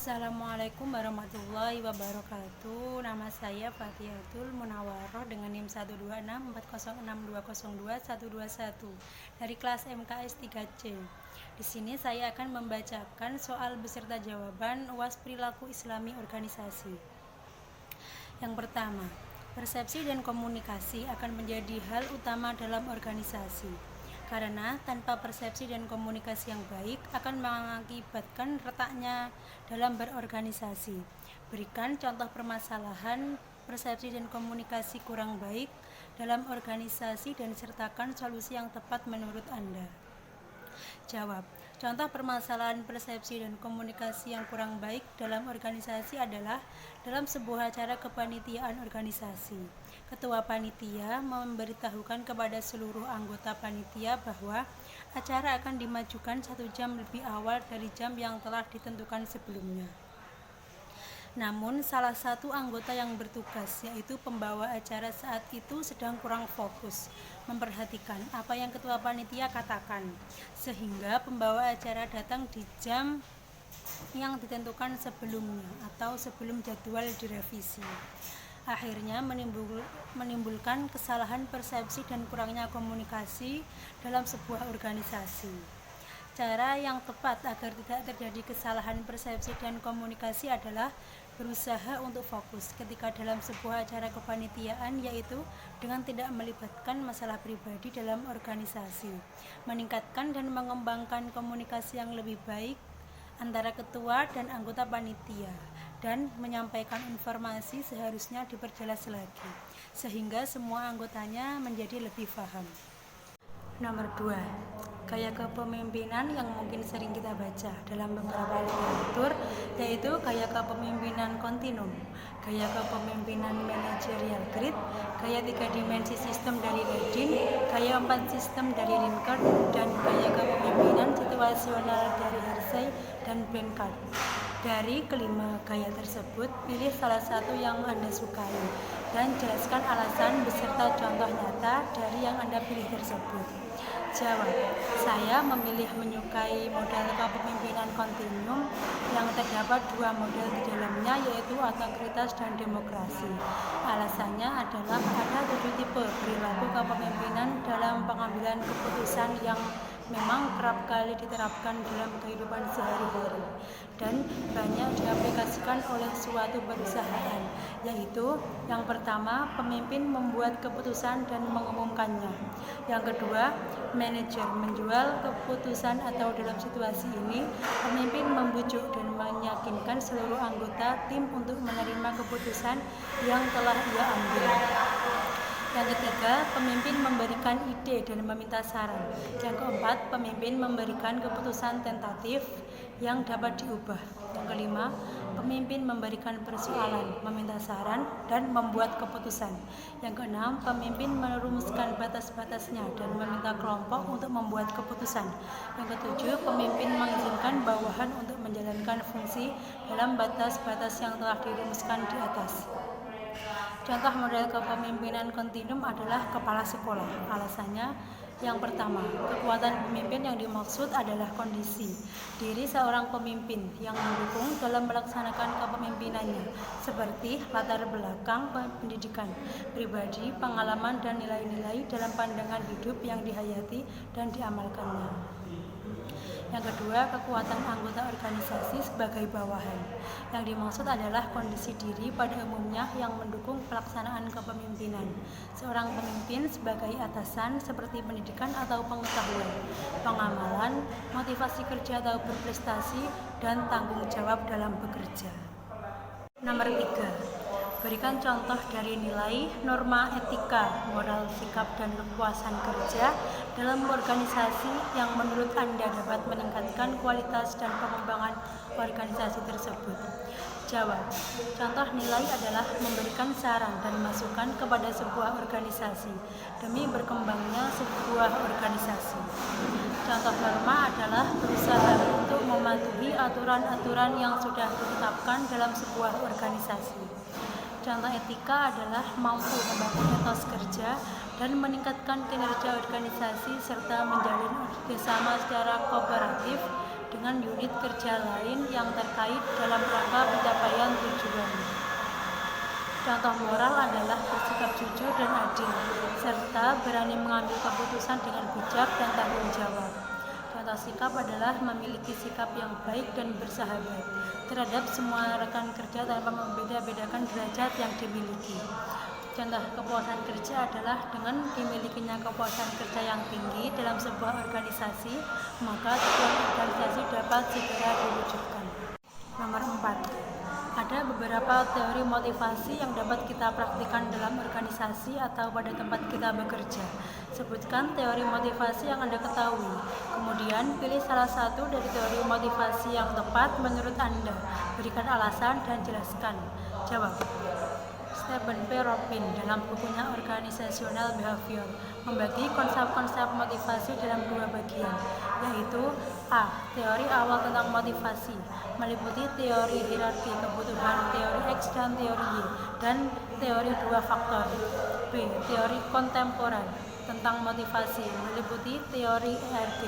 Assalamualaikum warahmatullahi wabarakatuh. Nama saya Fatihatul Munawaroh dengan NIM 12640620221 dari kelas MKS 3C. Di sini saya akan membacakan soal beserta jawaban UAS Perilaku Islami Organisasi. Yang pertama, persepsi dan komunikasi akan menjadi hal utama dalam organisasi. Karena tanpa persepsi dan komunikasi yang baik akan mengakibatkan retaknya dalam berorganisasi. Berikan contoh permasalahan persepsi dan komunikasi kurang baik dalam organisasi dan sertakan solusi yang tepat menurut Anda. Jawab. Contoh permasalahan persepsi dan komunikasi yang kurang baik dalam organisasi adalah dalam sebuah acara kepanitiaan organisasi. Ketua panitia memberitahukan kepada seluruh anggota panitia bahwa acara akan dimajukan 1 jam lebih awal dari jam yang telah ditentukan sebelumnya. Namun salah satu anggota yang bertugas, yaitu pembawa acara saat itu sedang kurang fokus memperhatikan apa yang ketua panitia katakan, sehingga pembawa acara datang di jam yang ditentukan sebelumnya atau sebelum jadwal direvisi. Akhirnya menimbulkan kesalahan persepsi dan kurangnya komunikasi dalam sebuah organisasi. Cara yang tepat agar tidak terjadi kesalahan persepsi dan komunikasi adalah berusaha untuk fokus ketika dalam sebuah acara kepanitiaan, yaitu dengan tidak melibatkan masalah pribadi dalam organisasi, meningkatkan dan mengembangkan komunikasi yang lebih baik antara ketua dan anggota panitia, dan menyampaikan informasi seharusnya diperjelas lagi, sehingga semua anggotanya menjadi lebih paham. Nomor 2. Gaya kepemimpinan yang mungkin sering kita baca dalam beberapa literatur, yaitu gaya kepemimpinan kontinum, gaya kepemimpinan managerial grid, gaya 3 dimensi sistem dari Ledin, gaya 4 sistem dari Rincard, dan gaya kepemimpinan situasional dari Hersey dan Blanchard. Dari kelima gaya tersebut, pilih salah satu yang Anda sukai dan jelaskan alasan beserta contoh nyata dari yang Anda pilih tersebut. Jawab. Saya memilih menyukai model kepemimpinan kontinum yang terdapat 2 model di dalamnya, yaitu otoritas dan demokrasi. Alasannya adalah ada 7 tipe perilaku kepemimpinan dalam pengambilan keputusan yang memang kerap kali diterapkan dalam kehidupan sehari-hari dan banyak diaplikasikan oleh suatu perusahaan, yaitu yang pertama, pemimpin membuat keputusan dan mengumumkannya. Yang kedua, manajer menjual keputusan, atau dalam situasi ini, pemimpin membujuk dan meyakinkan seluruh anggota tim untuk menerima keputusan yang telah ia ambil. Yang ketiga, pemimpin memberikan ide dan meminta saran. Yang keempat, pemimpin memberikan keputusan tentatif yang dapat diubah. Yang kelima, pemimpin memberikan persoalan, meminta saran, dan membuat keputusan. Yang keenam, pemimpin merumuskan batas-batasnya dan meminta kelompok untuk membuat keputusan. Yang ketujuh, pemimpin mengizinkan bawahan untuk menjalankan fungsi dalam batas-batas yang telah dirumuskan di atas. Contoh model kepemimpinan kontinum adalah kepala sekolah. Alasannya, yang pertama, kekuatan pemimpin yang dimaksud adalah kondisi diri seorang pemimpin yang mendukung dalam melaksanakan kepemimpinannya, seperti latar belakang pendidikan, pribadi, pengalaman, dan nilai-nilai dalam pandangan hidup yang dihayati dan diamalkannya. Yang kedua, kekuatan anggota organisasi sebagai bawahan. Yang dimaksud adalah kondisi diri pada umumnya yang mendukung pelaksanaan kepemimpinan. Seorang pemimpin sebagai atasan seperti pendidikan atau pengetahuan, pengamalan, motivasi kerja atau berprestasi, dan tanggung jawab dalam bekerja. Nomor 3. Berikan contoh dari nilai, norma etika, moral, sikap, dan kepuasan kerja dalam organisasi yang menurut Anda dapat meningkatkan kualitas dan pengembangan organisasi tersebut. Jawab. Contoh nilai adalah memberikan saran dan masukan kepada sebuah organisasi demi berkembangnya sebuah organisasi. Contoh norma adalah berusaha untuk mematuhi aturan-aturan yang sudah ditetapkan dalam sebuah organisasi. Contoh etika adalah mampu membangun etos kerja dan meningkatkan kinerja organisasi serta menjalin kerjasama secara kooperatif dengan unit kerja lain yang terkait dalam rangka pencapaian tujuan. Contoh moral adalah bersikap jujur dan adil, serta berani mengambil keputusan dengan bijak dan tanggung jawab. Contoh sikap adalah memiliki sikap yang baik dan bersahabat terhadap semua rekan kerja tanpa membeda-bedakan derajat yang dimiliki. Contoh kepuasan kerja adalah dengan dimilikinya kepuasan kerja yang tinggi dalam sebuah organisasi, maka tujuan organisasi dapat segera diwujudkan. Nomor 4. Ada beberapa teori motivasi yang dapat kita praktikkan dalam organisasi atau pada tempat kita bekerja. Sebutkan teori motivasi yang Anda ketahui. Kemudian pilih salah satu dari teori motivasi yang tepat menurut Anda. Berikan alasan dan jelaskan. Jawab. Stephen P. Robin dalam bukunya Organizational Behavior membagi konsep-konsep motivasi dalam dua bagian, yaitu A. Teori awal tentang motivasi, meliputi teori hierarki kebutuhan, teori X dan teori Y, dan teori dua faktor. B. Teori kontemporer tentang motivasi, meliputi teori ERT,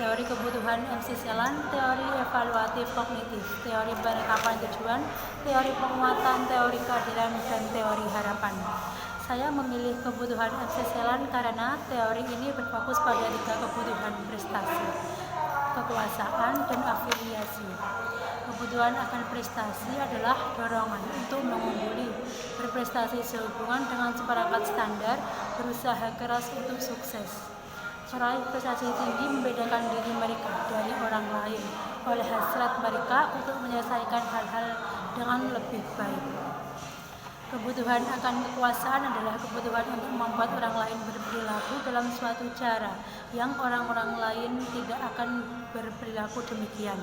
teori kebutuhan MC Celan, teori evaluatif kognitif, teori penerapan tujuan, teori penguatan, teori keadilan, dan teori harapan. Saya memilih kebutuhan MC Celan karena teori ini berfokus pada 3 kebutuhan: prestasi, kekuasaan, dan afiliasi. Kebutuhan akan prestasi adalah dorongan untuk mengungguli, berprestasi sehubungan dengan seperangkat standar, berusaha keras untuk sukses. Meraih prestasi tinggi membedakan diri mereka dari orang lain oleh hasrat mereka untuk menyelesaikan hal-hal dengan lebih baik. Kebutuhan akan kekuasaan adalah kebutuhan untuk membuat orang lain berperilaku dalam suatu cara yang orang-orang lain tidak akan berperilaku demikian.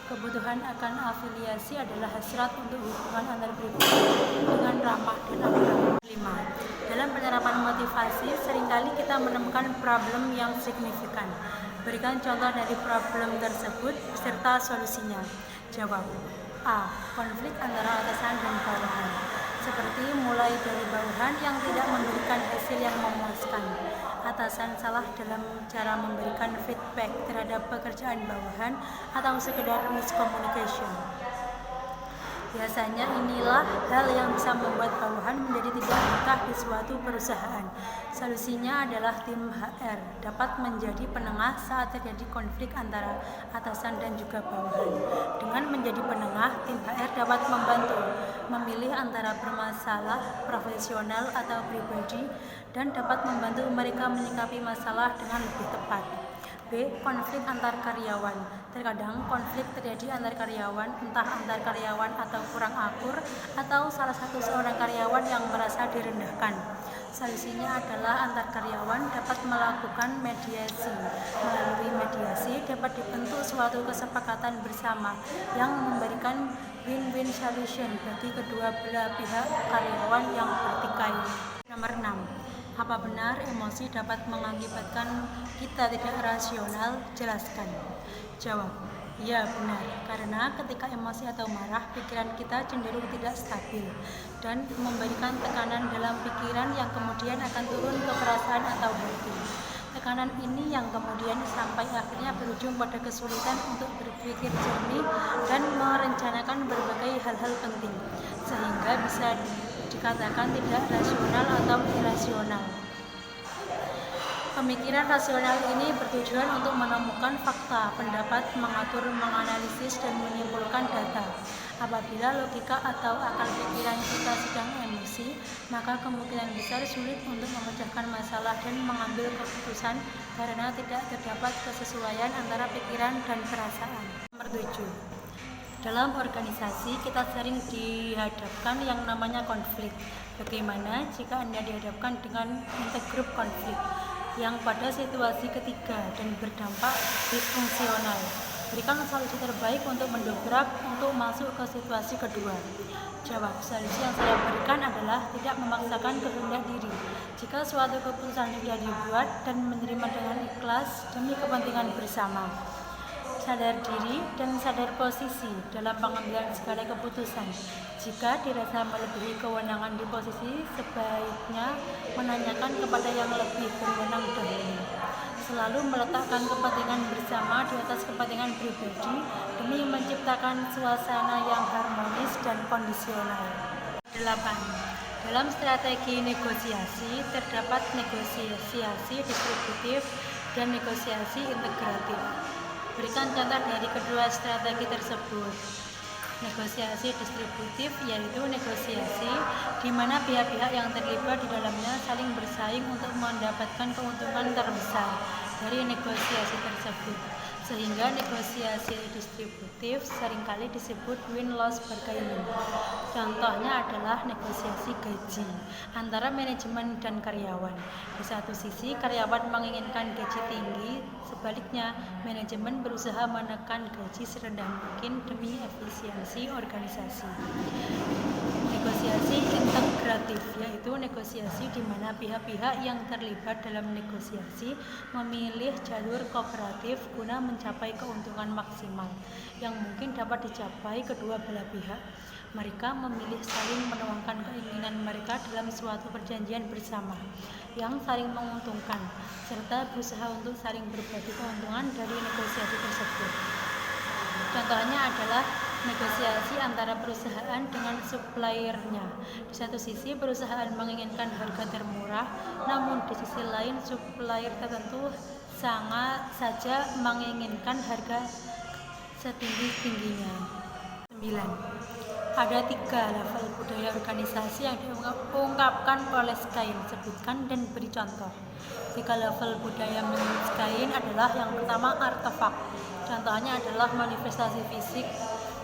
Kebutuhan akan afiliasi adalah hasrat untuk hubungan antar pribadi dengan ramah dan akrab. 5. Dalam penerapan motivasi, seringkali kita menemukan problem yang signifikan. Berikan contoh dari problem tersebut beserta solusinya. Jawab. A. Konflik antara atasan dan bawahan, seperti mulai dari bawahan yang tidak memberikan hasil yang memuaskan. Atasan salah dalam cara memberikan feedback terhadap pekerjaan bawahan atau sekedar miscommunication. Biasanya inilah hal yang bisa membuat bawahan menjadi tidak betah di suatu perusahaan. Solusinya adalah tim HR dapat menjadi penengah saat terjadi konflik antara atasan dan juga bawahan. Dengan menjadi penengah, tim HR dapat membantu memilih antara bermasalah, profesional atau pribadi, dan dapat membantu mereka menyikapi masalah dengan lebih tepat. B. Konflik antar karyawan. Terkadang konflik terjadi antar karyawan, entah antar karyawan atau kurang akur, atau salah satu seorang karyawan yang merasa direndahkan. Solusinya adalah antar karyawan dapat melakukan mediasi. Melalui mediasi dapat dibentuk suatu kesepakatan bersama yang memberikan win-win solution bagi kedua belah pihak karyawan yang bertikai. Nomor 6. Apa benar emosi dapat mengakibatkan kita tidak rasional? Jelaskan. Jawab. Ya, benar. Karena ketika emosi atau marah, pikiran kita cenderung tidak stabil dan memberikan tekanan dalam pikiran yang kemudian akan turun ke perasaan atau hati. Tekanan ini yang kemudian sampai akhirnya berujung pada kesulitan untuk berpikir jernih dan merencanakan berbagai hal-hal penting, sehingga bisa dikatakan tidak rasional atau irasional. Pemikiran rasional ini bertujuan untuk menemukan fakta, pendapat, mengatur, menganalisis, dan menyimpulkan data. Apabila logika atau akal pikiran kita sedang emosi, maka kemungkinan besar sulit untuk memecahkan masalah dan mengambil keputusan karena tidak terdapat kesesuaian antara pikiran dan perasaan. Nomor 7. Dalam organisasi, kita sering dihadapkan yang namanya konflik. Bagaimana jika Anda dihadapkan dengan intergroup konflik yang pada situasi ketiga dan berdampak disfungsional? Berikan solusi terbaik untuk mendobrak untuk masuk ke situasi kedua. Jawab. Solusi yang saya berikan adalah tidak memaksakan kehendak diri. Jika suatu keputusan sudah dibuat dan menerima dengan ikhlas demi kepentingan bersama. Sadar diri dan sadar posisi dalam pengambilan segala keputusan. Jika dirasa melebihi kewenangan di posisi, sebaiknya menanyakan kepada yang lebih berwenang dahulu. selalu meletakkan kepentingan bersama di atas kepentingan pribadi demi menciptakan suasana yang harmonis dan kondisional. 8. Dalam strategi negosiasi terdapat negosiasi distributif dan negosiasi integratif. Berikan contoh dari kedua strategi tersebut. Negosiasi distributif yaitu negosiasi di mana pihak-pihak yang terlibat di dalamnya saling bersaing untuk mendapatkan keuntungan terbesar dari negosiasi tersebut. Sehingga negosiasi distributif seringkali disebut win-loss bargaining. Contohnya adalah negosiasi gaji antara manajemen dan karyawan. Di satu sisi karyawan menginginkan gaji tinggi, sebaliknya manajemen berusaha menekan gaji serendah mungkin demi efisiensi organisasi. Negosiasi integratif yaitu negosiasi di mana pihak-pihak yang terlibat dalam negosiasi memilih jalur kooperatif guna mencapai keuntungan maksimal yang mungkin dapat dicapai kedua belah pihak. Mereka memilih saling menuangkan keinginan mereka dalam suatu perjanjian bersama yang saling menguntungkan serta berusaha untuk saling berbagi keuntungan dari negosiasi tersebut. Contohnya adalah negosiasi antara perusahaan dengan suppliernya. Di satu sisi perusahaan menginginkan harga termurah, namun di sisi lain supplier tertentu sangat saja menginginkan harga setinggi-tingginya. 9. Ada 3 level budaya organisasi yang diungkapkan oleh Skyn. Sebutkan dan beri contoh. 3 level budaya menurut Skyn adalah yang pertama artefak. Contohnya adalah manifestasi fisik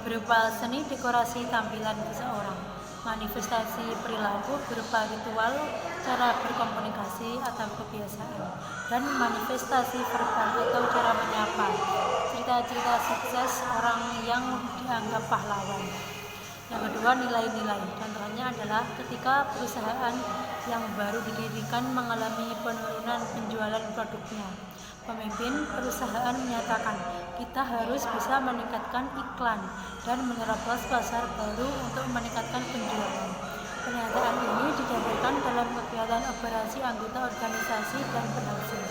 berupa seni dekorasi tampilan seseorang, manifestasi perilaku berupa ritual, cara berkomunikasi atau kebiasaan, dan manifestasi verbal atau cara menyapa, cerita-cerita sukses orang yang dianggap pahlawan. Yang kedua, nilai-nilai. Contohnya adalah ketika perusahaan yang baru didirikan mengalami penurunan penjualan produknya. Pemimpin perusahaan menyatakan, kita harus bisa meningkatkan iklan dan menerobos pasar baru untuk meningkatkan penjualan. Pernyataan ini dijabarkan dalam kegiatan operasi anggota organisasi dan berhasil.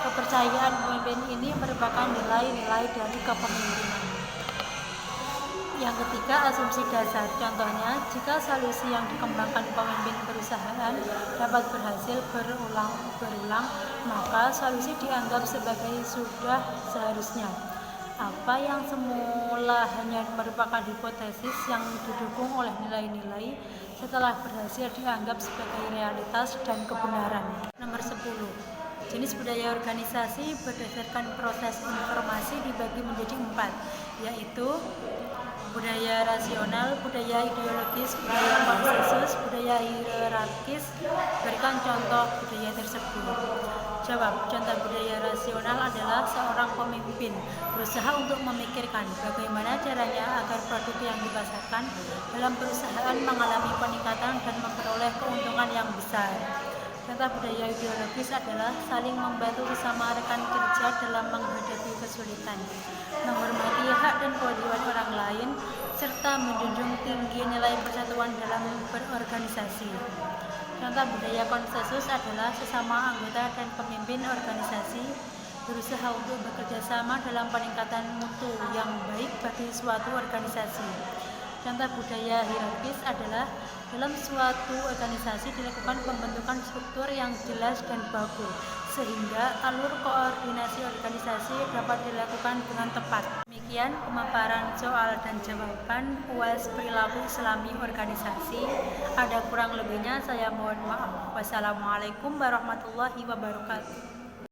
Kepercayaan pemimpin ini merupakan nilai-nilai dari kepemimpinan. Yang ketiga, asumsi dasar. Contohnya, jika solusi yang dikembangkan pemimpin perusahaan dapat berhasil berulang, maka solusi dianggap sebagai sudah seharusnya. Apa yang semula hanya merupakan hipotesis yang didukung oleh nilai-nilai, setelah berhasil dianggap sebagai realitas dan kebenaran. Nomor 10. Jenis budaya organisasi berdasarkan proses informasi dibagi menjadi 4, yaitu budaya rasional, budaya ideologis, budaya konsensus, budaya hierarkis. Berikan contoh budaya tersebut. Jawab. Contoh budaya rasional adalah seorang pemimpin berusaha untuk memikirkan bagaimana caranya agar produk yang dipasarkan dalam perusahaan mengalami peningkatan dan memperoleh keuntungan yang besar. Contoh budaya ideologis adalah saling membantu sesama rekan kerja dalam menghadapi kesulitan, menghormati hak dan kewajiban orang lain, serta menjunjung tinggi nilai persatuan dalam berorganisasi. Contoh budaya konsensus adalah sesama anggota dan pemimpin organisasi berusaha untuk bekerja sama dalam peningkatan mutu yang baik bagi suatu organisasi. Contoh budaya hierarkis adalah dalam suatu organisasi dilakukan pembentukan struktur yang jelas dan baku, sehingga alur koordinasi organisasi dapat dilakukan dengan tepat. Demikian pemaparan soal dan jawaban UAS Perilaku Islami Organisasi. Ada kurang lebihnya saya mohon maaf. Wassalamualaikum warahmatullahi wabarakatuh.